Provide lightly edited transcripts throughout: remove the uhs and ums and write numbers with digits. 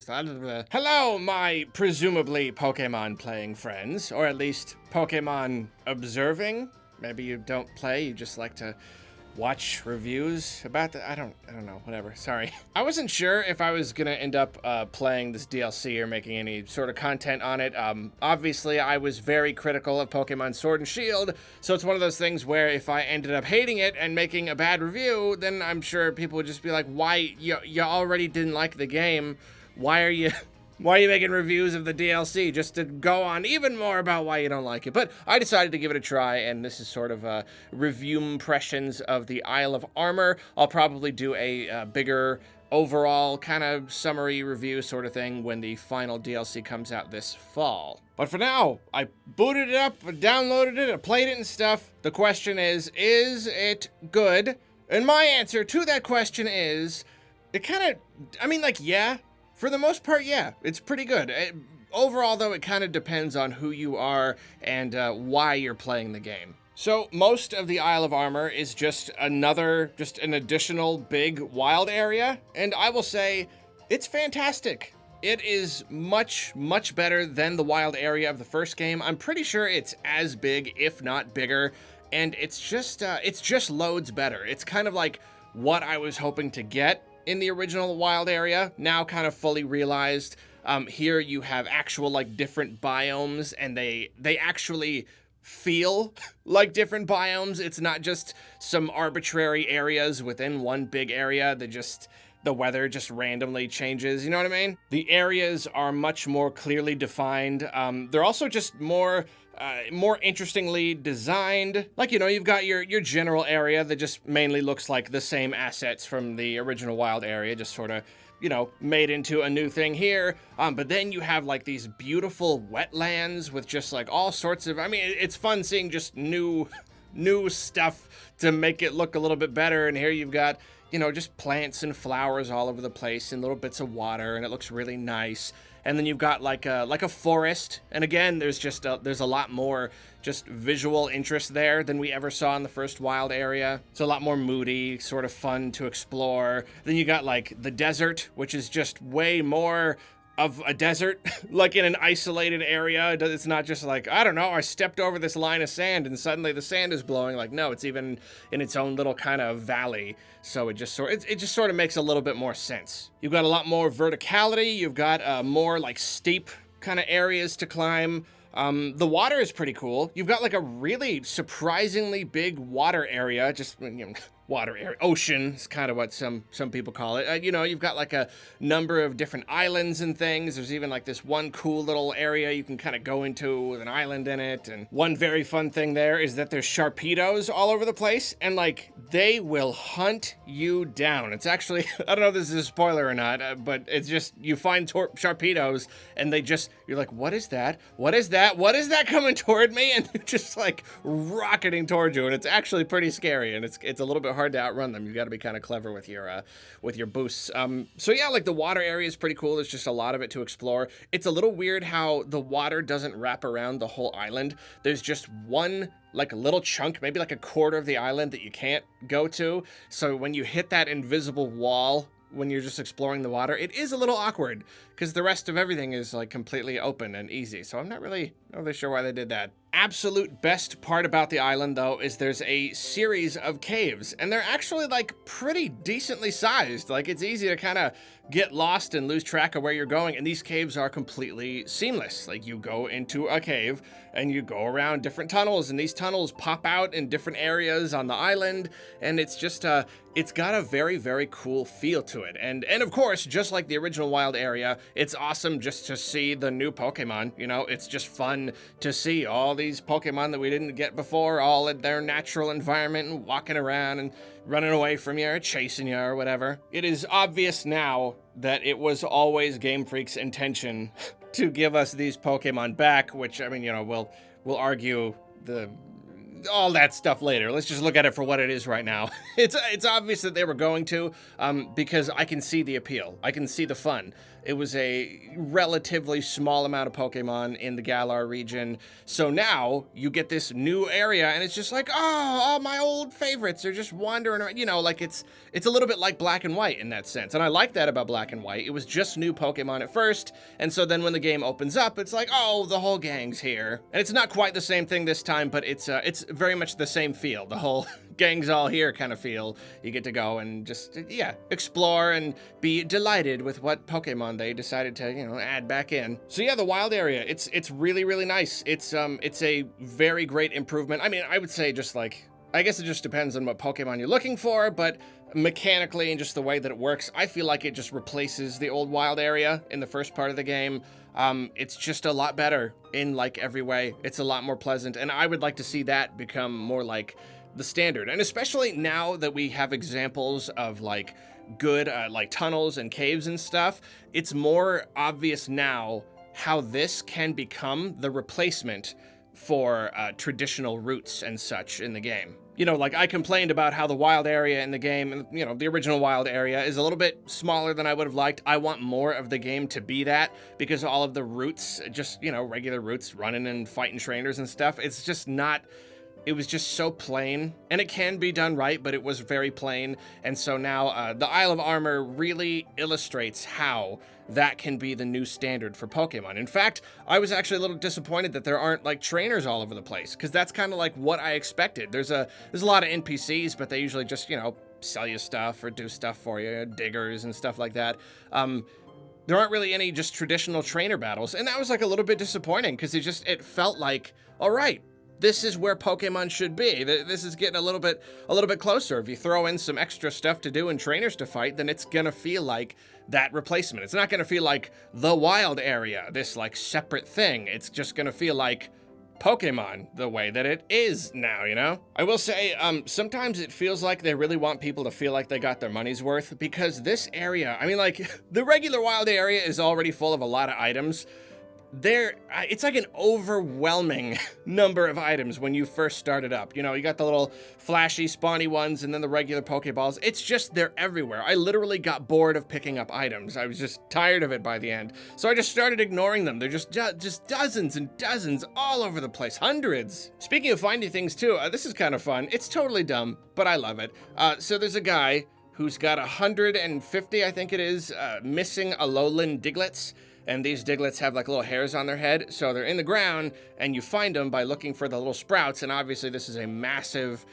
Hello, my presumably Pokemon playing friends, or at least Pokemon observing. Maybe you don't play, you just like to watch reviews about the, I don't know, whatever, sorry. I wasn't sure if I was gonna end up playing this DLC or making any sort of content on it. Obviously, I was very critical of Pokemon Sword and Shield, so it's one of those things where if I ended up hating it and making a bad review, then I'm sure people would just be like, why, you already didn't like the game. Why are you making reviews of the DLC just to go on even more about why you don't like it? But I decided to give it a try, and this is sort of a review impressions of the Isle of Armor. I'll probably do a bigger overall kind of summary review sort of thing when the final DLC comes out this fall. But for now, I booted it up, downloaded it, I played it and stuff. The question is it good? And my answer to that question is, yeah. For the most part, yeah, it's pretty good. Overall, though, it kind of depends on who you are and why you're playing the game. So most of the Isle of Armor is just an additional big wild area, and I will say it's fantastic. It is much, much better than the wild area of the first game. I'm pretty sure it's as big, if not bigger, and it's just loads better. It's kind of like what I was hoping to get in the original wild area, now kind of fully realized. Here you have actual like different biomes, and they actually feel like different biomes. It's not just some arbitrary areas within one big area that the weather just randomly changes, you know what I mean? The areas are much more clearly defined. They're also just more interestingly designed. Like, you've got your general area that just mainly looks like the same assets from the original wild area, just sort of, made into a new thing here. But then you have like these beautiful wetlands with just like all sorts of, it's fun seeing just new stuff to make it look a little bit better. And here you've got, just plants and flowers all over the place and little bits of water, and it looks really nice. And then you've got like a forest, and again, there's a lot more just visual interest there than we ever saw in the first wild area. It's a lot more moody, sort of fun to explore. Then you got like the desert, which is just way more of a desert, like in an isolated area. It's not just like, I don't know, I stepped over this line of sand and suddenly the sand is blowing. Like, no, it's even in its own little kind of valley. So it just sort of makes a little bit more sense. You've got a lot more verticality. You've got more like steep kind of areas to climb. The water is pretty cool. You've got like a really surprisingly big water area, just, water area, ocean is kind of what some people call it. You've got like a number of different islands and things. There's even like this one cool little area you can kind of go into with an island in it. And one very fun thing there is that there's Sharpedos all over the place, and like they will hunt you down. It's actually, I don't know if this is a spoiler or not, but it's just, you find Sharpedos and you're like, what is that? What is that? What is that coming toward me? And they're just like rocketing towards you, and it's actually pretty scary, and it's a little bit hard to outrun them. You got to be kind of clever with your boosts. So yeah, like the water area is pretty cool. There's just a lot of it to explore. It's a little weird how the water doesn't wrap around the whole island. There's just one like a little chunk, maybe like a quarter of the island that you can't go to. So when you hit that invisible wall when you're just exploring the water, it is a little awkward because the rest of everything is like completely open and easy. So I'm not really sure why they did that. Absolute best part about the island, though, is there's a series of caves, and they're actually like pretty decently sized. Like, it's easy to kind of get lost and lose track of where you're going, and these caves are completely seamless. Like, you go into a cave and you go around different tunnels, and these tunnels pop out in different areas on the island, and it's just it's got a very, very cool feel to it. And of course, just like the original wild area, it's awesome just to see the new Pokemon. It's just fun to see all these Pokemon that we didn't get before, all in their natural environment and walking around and running away from you or chasing you or whatever. It is obvious now that it was always Game Freak's intention to give us these Pokemon back, which, we'll argue all that stuff later. Let's just look at it for what it is right now. It's obvious that they were going to, because I can see the appeal. I can see the fun. It was a relatively small amount of Pokemon in the Galar region. So now you get this new area and it's just like, oh, all my old favorites are just wandering around. You know, like it's a little bit like Black and White in that sense. And I like that about Black and White. It was just new Pokemon at first. And so then when the game opens up, it's like, oh, the whole gang's here. And it's not quite the same thing this time, but it's very much the same feel. The whole gang's all here kind of feel. You get to go and just, yeah, explore and be delighted with what Pokemon they decided to, you know, add back in. So yeah, the wild area, it's really, really nice. It's a very great improvement. I mean, I would say just like, I guess it just depends on what Pokemon you're looking for, but mechanically and just the way that it works, I feel like it just replaces the old wild area in the first part of the game. It's just a lot better in like every way. It's a lot more pleasant, and I would like to see that become more like the standard. And especially now that we have examples of like good like tunnels and caves and stuff, it's more obvious now how this can become the replacement for traditional routes and such in the game. You know, like I complained about how the wild area in the game, you know, the original wild area is a little bit smaller than I would have liked. I want more of the game to be that, because all of the routes, just, you know, regular routes, running and fighting trainers and stuff, it's just not, it was just so plain, and it can be done right, but it was very plain. And so now the Isle of Armor really illustrates how that can be the new standard for Pokemon. In fact, I was actually a little disappointed that there aren't like trainers all over the place, because that's kind of like what I expected. There's a lot of NPCs, but they usually just, you know, sell you stuff or do stuff for you, diggers and stuff like that. There aren't really any just traditional trainer battles, and that was like a little bit disappointing, because it felt like, all right, this is where Pokemon should be. This is getting a little bit closer. If you throw in some extra stuff to do and trainers to fight, then it's gonna feel like that replacement. It's not gonna feel like the wild area, this like separate thing. It's just gonna feel like Pokemon the way that it is now, you know? I will say, sometimes it feels like they really want people to feel like they got their money's worth, because this area, I mean, like, the regular wild area is already full of a lot of items. It's like an overwhelming number of items when you first start it up. You know, you got the little flashy, spawny ones, and then the regular Pokeballs. It's just, they're everywhere. I literally got bored of picking up items. I was just tired of it by the end. So I just started ignoring them. They're just dozens and dozens all over the place, hundreds. Speaking of finding things too, this is kind of fun. It's totally dumb, but I love it. So there's a guy who's got 150, I think it is, missing Alolan Digletts. And these Diglets have like little hairs on their head, so they're in the ground, and you find them by looking for the little sprouts, and obviously this is a massive,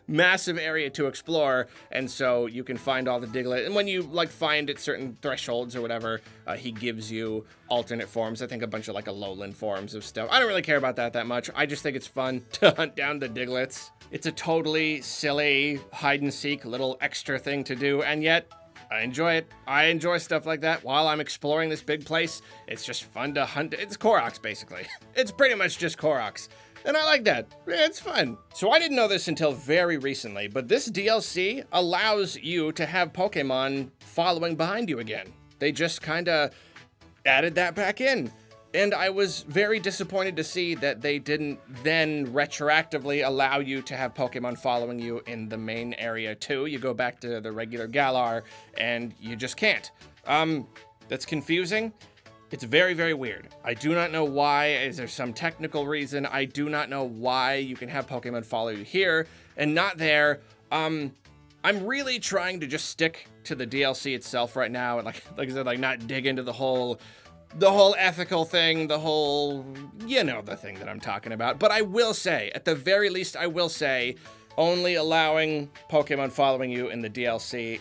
massive area to explore, and so you can find all the Diglett, and when you like find at certain thresholds or whatever, he gives you alternate forms. I think a bunch of like Alolan forms of stuff. I don't really care about that much. I just think it's fun to hunt down the Diglets. It's a totally silly hide-and-seek little extra thing to do, and yet I enjoy it. I enjoy stuff like that while I'm exploring this big place. It's just fun to hunt. It's Koroks, basically. It's pretty much just Koroks. And I like that. It's fun. So I didn't know this until very recently, but this DLC allows you to have Pokemon following behind you again. They just kind of added that back in. And I was very disappointed to see that they didn't then retroactively allow you to have Pokemon following you in the main area too. You go back to the regular Galar and you just can't. That's confusing. It's very, very weird. I do not know why. Is there some technical reason? I do not know why you can have Pokemon follow you here and not there. I'm really trying to just stick to the DLC itself right now, and like I said, like not dig into the whole ethical thing, the whole, you know, the thing that I'm talking about. But I will say, at the very least, I will say, only allowing Pokemon following you in the DLC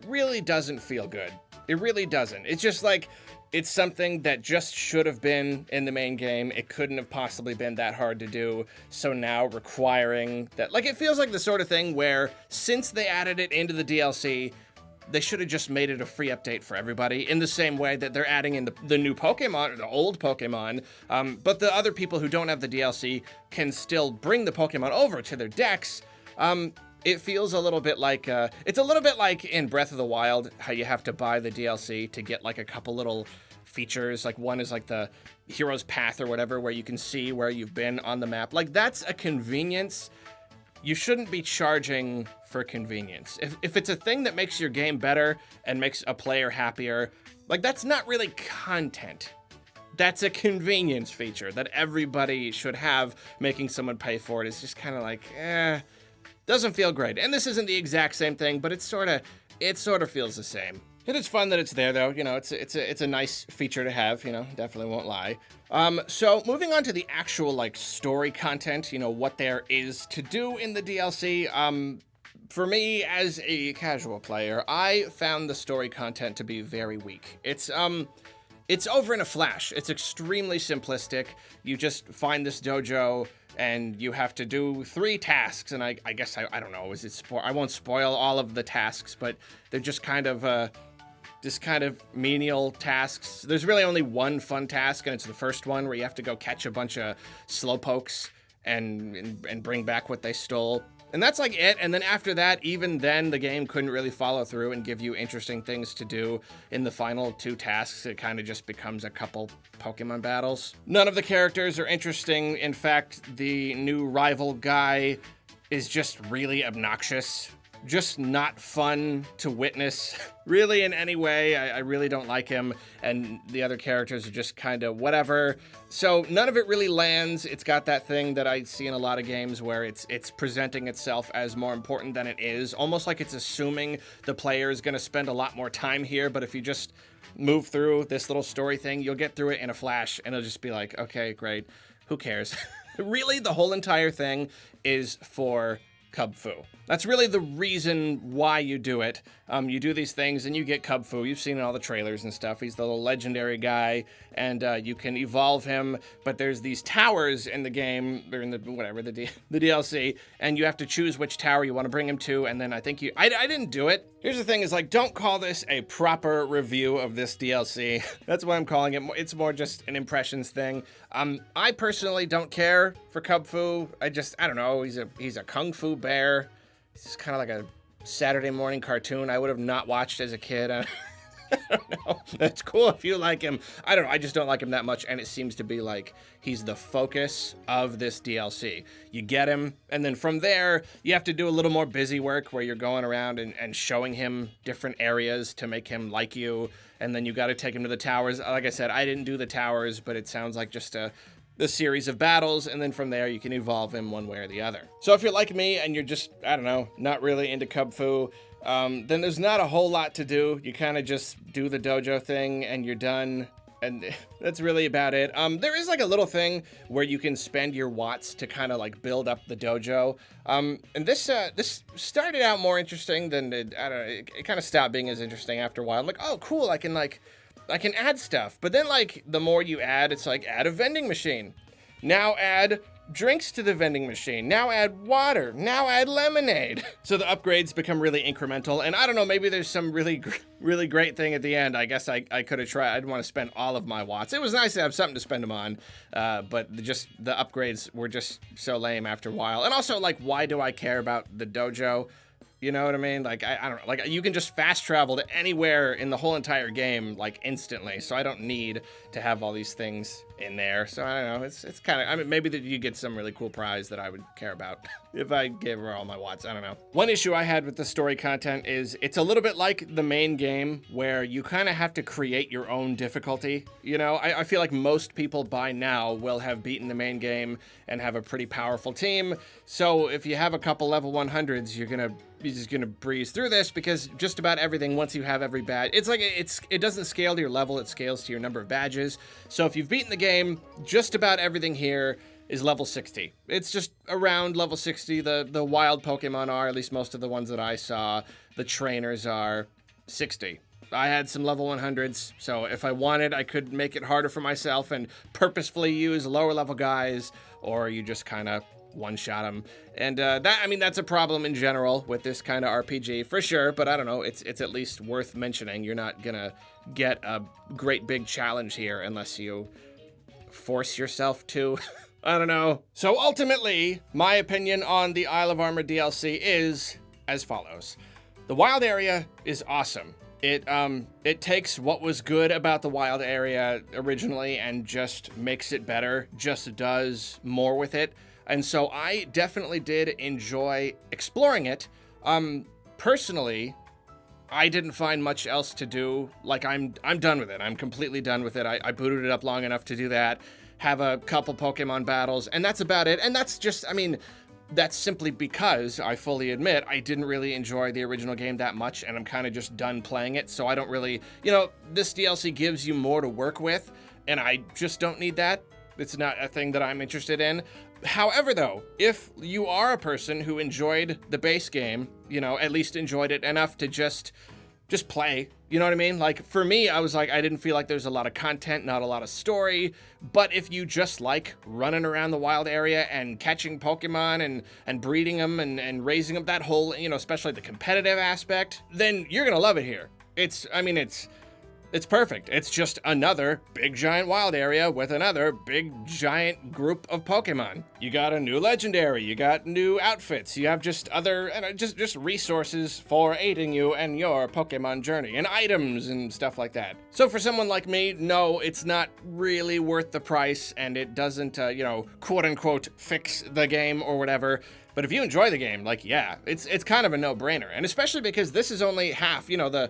really doesn't feel good. It really doesn't. It's just like, it's something that just should have been in the main game. It couldn't have possibly been that hard to do. So now requiring that, like, it feels like the sort of thing where since they added it into the DLC, they should have just made it a free update for everybody in the same way that they're adding in the new Pokemon, or the old Pokemon, but the other people who don't have the DLC can still bring the Pokemon over to their decks. It feels a little bit like, it's a little bit like in Breath of the Wild, how you have to buy the DLC to get like a couple little features. Like one is like the Hero's Path or whatever, where you can see where you've been on the map. Like that's a convenience you shouldn't be charging for convenience. If it's a thing that makes your game better and makes a player happier, like that's not really content. That's a convenience feature that everybody should have. Making someone pay for it is just kind of like, doesn't feel great. And this isn't the exact same thing, but it sort of feels the same. It is fun that it's there, though. You know, it's a nice feature to have. You know, definitely won't lie. So moving on to the actual like story content, you know, what there is to do in the DLC. For me, as a casual player, I found the story content to be very weak. It's over in a flash. It's extremely simplistic. You just find this dojo and you have to do 3 tasks. And I guess, I don't know, I won't spoil all of the tasks, but they're just kind of menial tasks. There's really only one fun task, and it's the first one where you have to go catch a bunch of slowpokes and bring back what they stole. And that's like it. And then after that, even then, the game couldn't really follow through and give you interesting things to do in the final 2 tasks. It kind of just becomes a couple Pokemon battles. None of the characters are interesting. In fact, the new rival guy is just really obnoxious. Just not fun to witness, really, in any way. I really don't like him, and the other characters are just kind of whatever. So none of it really lands. It's got that thing that I see in a lot of games where it's presenting itself as more important than it is, almost like it's assuming the player is going to spend a lot more time here, but if you just move through this little story thing, you'll get through it in a flash, and it'll just be like, okay, great, who cares? Really, the whole entire thing is for Cub Fu. That's really the reason why you do it. You do these things and you get Cub Fu. You've seen in all the trailers and stuff. He's the little legendary guy, and you can evolve him, but there's these towers in the game, or in the DLC, and you have to choose which tower you want to bring him to, and then I think I didn't do it. Here's the thing is, like, don't call this a proper review of this DLC. That's what I'm calling it. It's more just an impressions thing. I personally don't care for Cub Fu. I don't know, he's a kung fu bear. It's kind of like a Saturday morning cartoon I would have not watched as a kid. I don't know. That's cool if you like him. I don't know. I just don't like him that much, and it seems to be like he's the focus of this DLC. You get him, and then from there, you have to do a little more busy work where you're going around and showing him different areas to make him like you, and then you got to take him to the towers. Like I said, I didn't do the towers, but it sounds like just the series of battles, and then from there you can evolve him one way or the other. So if you're like me and you're just, I don't know, not really into Cub Fu, then there's not a whole lot to do. You kind of just do the dojo thing and you're done, and that's really about it. There is like a little thing where you can spend your watts to kind of like build up the dojo. And this started out more interesting than it kind of stopped being as interesting after a while. I'm like, oh cool, I can add stuff. But then, like, the more you add, it's like, add a vending machine. Now add drinks to the vending machine. Now add water. Now add lemonade. So the upgrades become really incremental. And I don't know, maybe there's some really great thing at the end. I guess I could have tried. I didn't want to spend all of my watts. It was nice to have something to spend them on. But just the upgrades were just so lame after a while. And also, like, why do I care about the dojo? You know what I mean? Like, I don't know. Like, you can just fast travel to anywhere in the whole entire game, like, instantly. So I don't need to have all these things in there. So I don't know. It's kind of, I mean, maybe that you get some really cool prize that I would care about if I gave her all my watts. I don't know. One issue I had with the story content is it's a little bit like the main game where you kind of have to create your own difficulty. You know, I feel like most people by now will have beaten the main game and have a pretty powerful team. So if you have a couple level 100s, you're just gonna breeze through this, because just about everything, once you have every badge, it's like it doesn't scale to your level, it scales to your number of badges. So if you've beaten the game, just about everything here is level 60. It's just around level 60. The wild Pokemon are, at least most of the ones that I saw, the trainers are 60. I had some level 100s, so if I wanted, I could make it harder for myself and purposefully use lower level guys, or you just kind of one-shot them. And that's a problem in general with this kind of RPG, for sure, but I don't know, it's at least worth mentioning. You're not gonna get a great big challenge here unless you force yourself to. I don't know. So ultimately, my opinion on the Isle of Armor DLC is as follows. The wild area is awesome. It takes what was good about the wild area originally and just makes it better, just does more with it. And so I definitely did enjoy exploring it. Personally, I didn't find much else to do. Like, I'm done with it. I'm completely done with it. I booted it up long enough to do that, have a couple Pokemon battles, and that's about it. And that's just, I mean, that's simply because I fully admit I didn't really enjoy the original game that much, and I'm kind of just done playing it. So I don't really, you know, this DLC gives you more to work with, and I just don't need that. It's not a thing that I'm interested in. However, though, if you are a person who enjoyed the base game, you know, at least enjoyed it enough to just play, you know what I mean? Like, for me, I was like, I didn't feel like there's a lot of content, not a lot of story. But if you just like running around the wild area and catching Pokemon and breeding them and raising them, that whole, you know, especially the competitive aspect, then you're gonna love it here. It's perfect. It's just another big giant wild area with another big giant group of Pokemon. You got a new legendary, you got new outfits, you have just other, just resources for aiding you and your Pokemon journey, and items and stuff like that. So for someone like me, no, it's not really worth the price, and it doesn't, you know, quote unquote, fix the game or whatever. But if you enjoy the game, like, yeah, it's kind of a no-brainer. And especially because this is only half, you know, the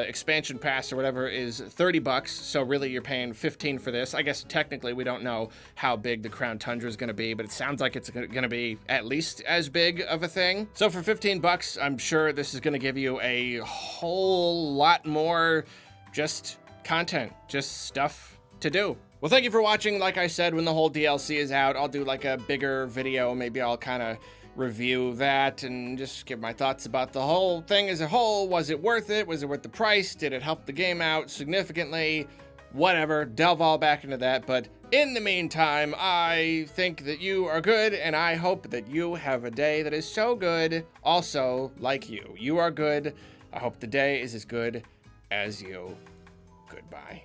expansion pass or whatever is $30, so really you're paying $15 for this. I guess technically we don't know how big the Crown Tundra is going to be, but it sounds like it's going to be at least as big of a thing. So for $15, I'm sure this is going to give you a whole lot more just content, just stuff to do. Well, thank you for watching. Like I said, when the whole DLC is out, I'll do like a bigger video. Maybe I'll kind of review that and just give my thoughts about the whole thing as a whole. Was it worth it? Was it worth the price? Did it help the game out significantly? Whatever, delve all back into that. But in the meantime, I think that you are good, and I hope that you have a day that is so good, also like you. You are good. I hope the day is as good as you. Goodbye.